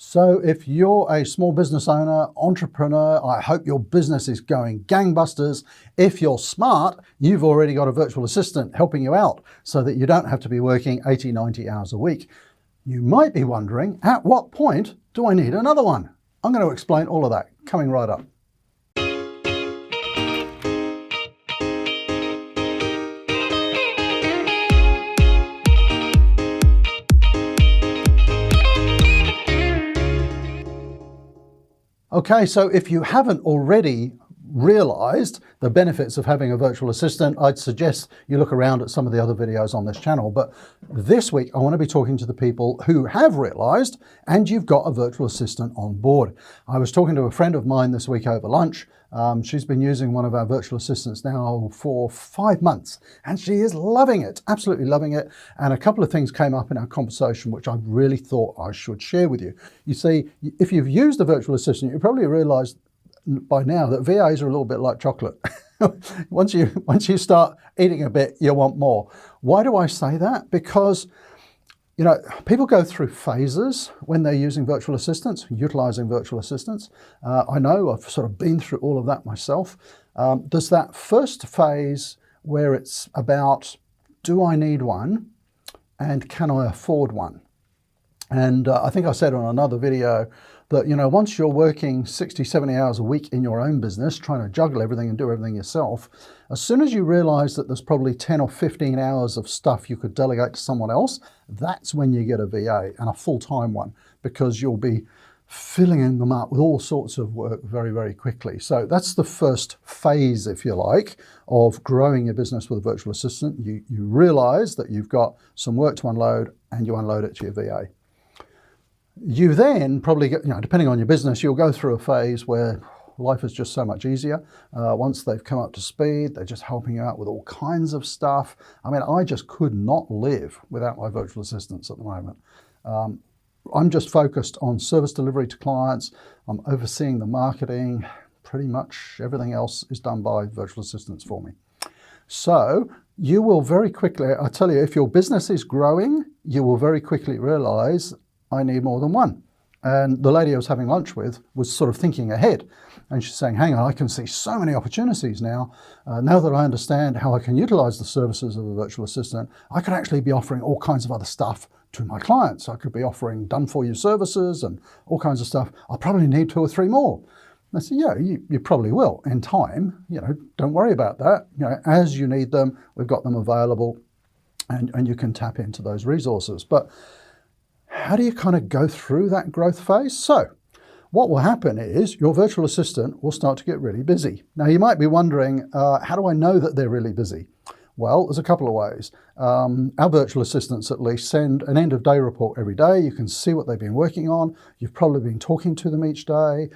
So if you're a small business owner, entrepreneur, I hope your business is going gangbusters. If you're smart, you've already got a virtual assistant helping you out so that you don't have to be working 80, 90 hours a week. You might be wondering, at what point do I need another one? I'm going to explain all of that coming right up. Okay, so if you haven't already realized the benefits of having a virtual assistant, I'd suggest you look around at some of the other videos on this channel. But this week, I want to be talking to the people who have realized and you've got a virtual assistant on board. I was talking to a friend of mine this week over lunch. She's been using one of our virtual assistants now for 5 months and she is loving it, absolutely loving it. And a couple of things came up in our conversation which I really thought I should share with you. You see, if you've used a virtual assistant, you probably realized by now that VAs are a little bit like chocolate. Once you start eating a bit, you want more. Why do I say that? Because people go through phases when they're using virtual assistants, utilizing virtual assistants. I know I've sort of been through all of that myself. There's that first phase where it's about, do I need one and can I afford one? And I think I said on another video that, once you're working 60, 70 hours a week in your own business, trying to juggle everything and do everything yourself, as soon as you realize that there's probably 10 or 15 hours of stuff you could delegate to someone else, that's when you get a VA, and a full-time one, because you'll be filling them up with all sorts of work very, very quickly. So that's the first phase, if you like, of growing your business with a virtual assistant. You realize that you've got some work to unload and you unload it to your VA. You then probably get, depending on your business, you'll go through a phase where life is just so much easier. Once they've come up to speed, they're just helping you out with all kinds of stuff. I mean, I just could not live without my virtual assistants at the moment. I'm just focused on service delivery to clients. I'm overseeing the marketing. Pretty much everything else is done by virtual assistants for me. So you will very quickly, I tell you, if your business is growing, you will very quickly realize I need more than one. And the lady I was having lunch with was sort of thinking ahead. And she's saying, hang on, I can see so many opportunities now. Now that I understand how I can utilize the services of a virtual assistant, I could actually be offering all kinds of other stuff to my clients. I could be offering done-for-you services and all kinds of stuff. I'll probably need 2 or 3 more. And I said, yeah, you probably will in time. Don't worry about that. As you need them, we've got them available and you can tap into those resources. But how do you kind of go through that growth phase? So what will happen is your virtual assistant will start to get really busy. Now you might be wondering, how do I know that they're really busy? Well, there's a couple of ways. Our virtual assistants at least send an end of day report every day. You can see what they've been working on. You've probably been talking to them each day.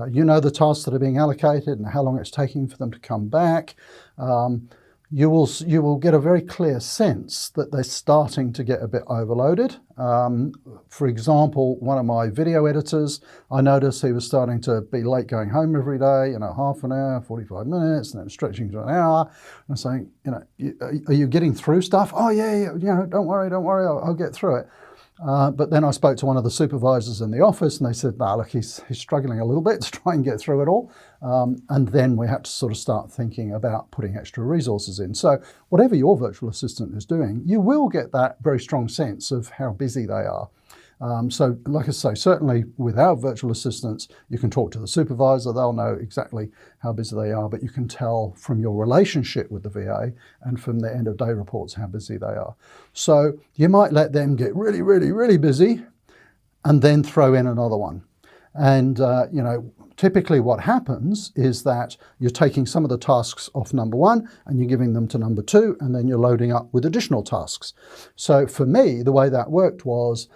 You know the tasks that are being allocated and how long it's taking for them to come back. You will get a very clear sense that they're starting to get a bit overloaded. For example, one of my video editors, I noticed he was starting to be late going home every day, half an hour, 45 minutes, and then stretching to an hour. And I'm saying, are you getting through stuff? Oh yeah, don't worry, I'll get through it. But then I spoke to one of the supervisors in the office and they said, look, he's struggling a little bit to try and get through it all. And then we had to sort of start thinking about putting extra resources in. So whatever your virtual assistant is doing, you will get that very strong sense of how busy they are. So like I say, certainly with our virtual assistants, you can talk to the supervisor, they'll know exactly how busy they are, but you can tell from your relationship with the VA and from the end of day reports how busy they are. So you might let them get really, really, really busy and then throw in another one. And, typically what happens is that you're taking some of the tasks off number 1 and you're giving them to number 2, and then you're loading up with additional tasks. So for me, the way that worked was,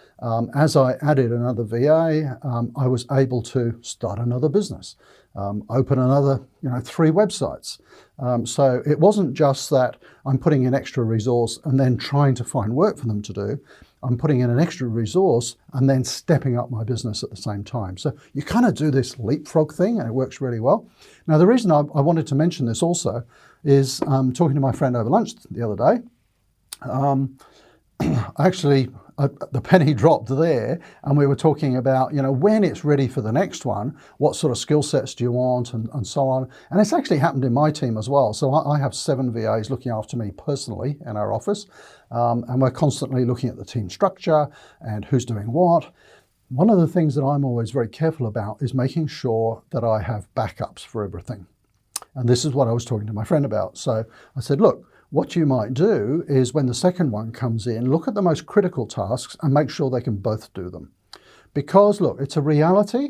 as I added another VA, I was able to start another business, open another, 3 websites. So it wasn't just that I'm putting in extra resource and then trying to find work for them to do. I'm putting in an extra resource and then stepping up my business at the same time. So you kind of do this leapfrog thing and it works really well. Now, the reason I wanted to mention this also is talking to my friend over lunch the other day. I actually the penny dropped there, and we were talking about, you know, when it's ready for the next one, what sort of skill sets do you want, and so on. And it's actually happened in my team as well. So I have 7 VAs looking after me personally in our office, and we're constantly looking at the team structure and who's doing what. One of the things that I'm always very careful about is making sure that I have backups for everything. And this is what I was talking to my friend about. So I said, look, what you might do is when the second one comes in, look at the most critical tasks and make sure they can both do them. Because look, it's a reality.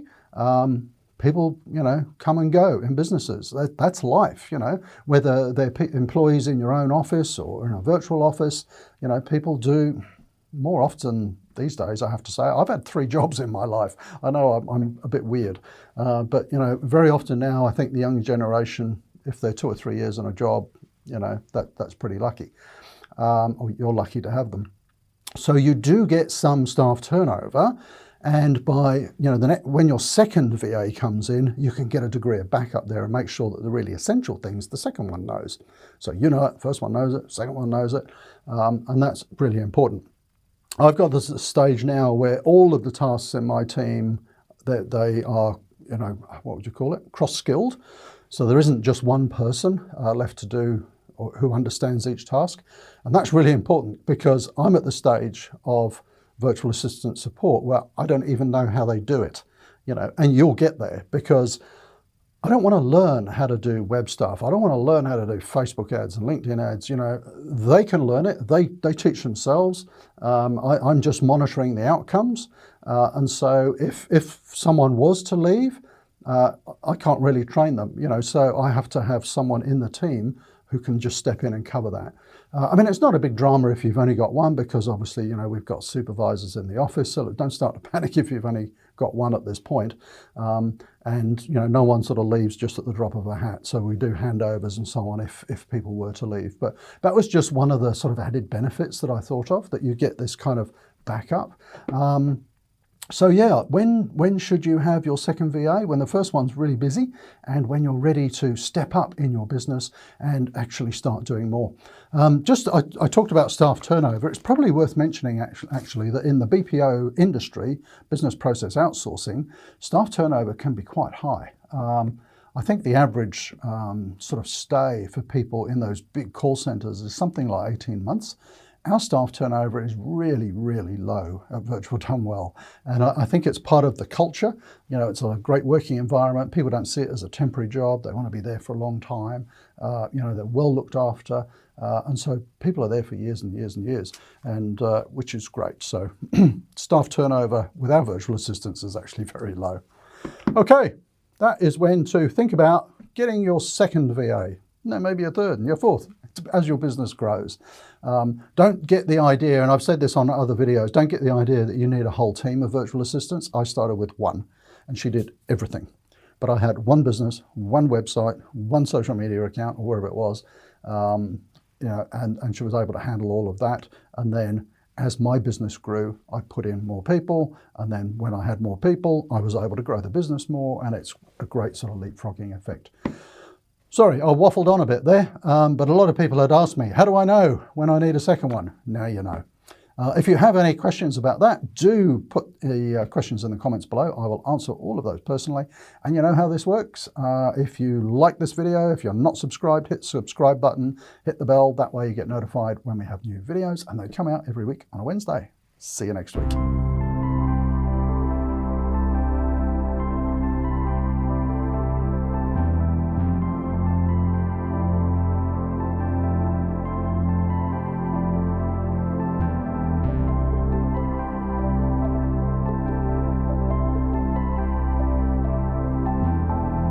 People, you know, come and go in businesses. That's life, you know, whether they're employees in your own office or in a virtual office, you know, people do more often these days, I have to say. I've had 3 jobs in my life. I know I'm a bit weird, but, you know, very often now I think the young generation, if they're 2 or 3 years on a job, you know, that's pretty lucky, or you're lucky to have them. So you do get some staff turnover, and by, you know, when your second VA comes in, you can get a degree of backup there and make sure that the really essential things the second one knows. So you know it, first one knows it, second one knows it, and that's really important. I've got this stage now where all of the tasks in my team, that they are, you know, what would you call it, cross-skilled. So there isn't just one person left to do or who understands each task. And that's really important because I'm at the stage of virtual assistant support where I don't even know how they do it, you know, and you'll get there because I don't want to learn how to do web stuff. I don't want to learn how to do Facebook ads and LinkedIn ads. You know, they can learn it. They teach themselves. I'm just monitoring the outcomes. And so if someone was to leave, I can't really train them, you know, so I have to have someone in the team who can just step in and cover that. I mean, it's not a big drama if you've only got one because obviously, you know, we've got supervisors in the office, so don't start to panic if you've only got one at this point. And, you know, no one sort of leaves just at the drop of a hat. So we do handovers and so on if people were to leave. But that was just one of the sort of added benefits that I thought of, that you get this kind of backup. So yeah, when should you have your second VA? When the first one's really busy and when you're ready to step up in your business and actually start doing more. I talked about staff turnover. It's probably worth mentioning actually that in the BPO industry, business process outsourcing, staff turnover can be quite high. I think the average sort of stay for people in those big call centers is something like 18 months. Our staff turnover is really, really low at Virtual Done Well. And I think it's part of the culture. You know, it's a great working environment. People don't see it as a temporary job. They want to be there for a long time. You know, they're well looked after. And so people are there for years and years and years, and which is great. So staff turnover with our virtual assistants is actually very low. Okay, that is when to think about getting your second VA. No, maybe a third and your fourth as your business grows. Don't get the idea, and I've said this on other videos, don't get the idea that you need a whole team of virtual assistants. I started with one and she did everything. But I had one business, one website, one social media account or wherever it was, you know, and she was able to handle all of that. And then as my business grew, I put in more people. And then when I had more people, I was able to grow the business more, and it's a great sort of leapfrogging effect. Sorry, I waffled on a bit there, but a lot of people had asked me, how do I know when I need a second one? Now you know. If you have any questions about that, do put the questions in the comments below. I will answer all of those personally. And you know how this works. If you like this video, if you're not subscribed, hit the subscribe button, hit the bell. That way you get notified when we have new videos, and they come out every week on a Wednesday. See you next week.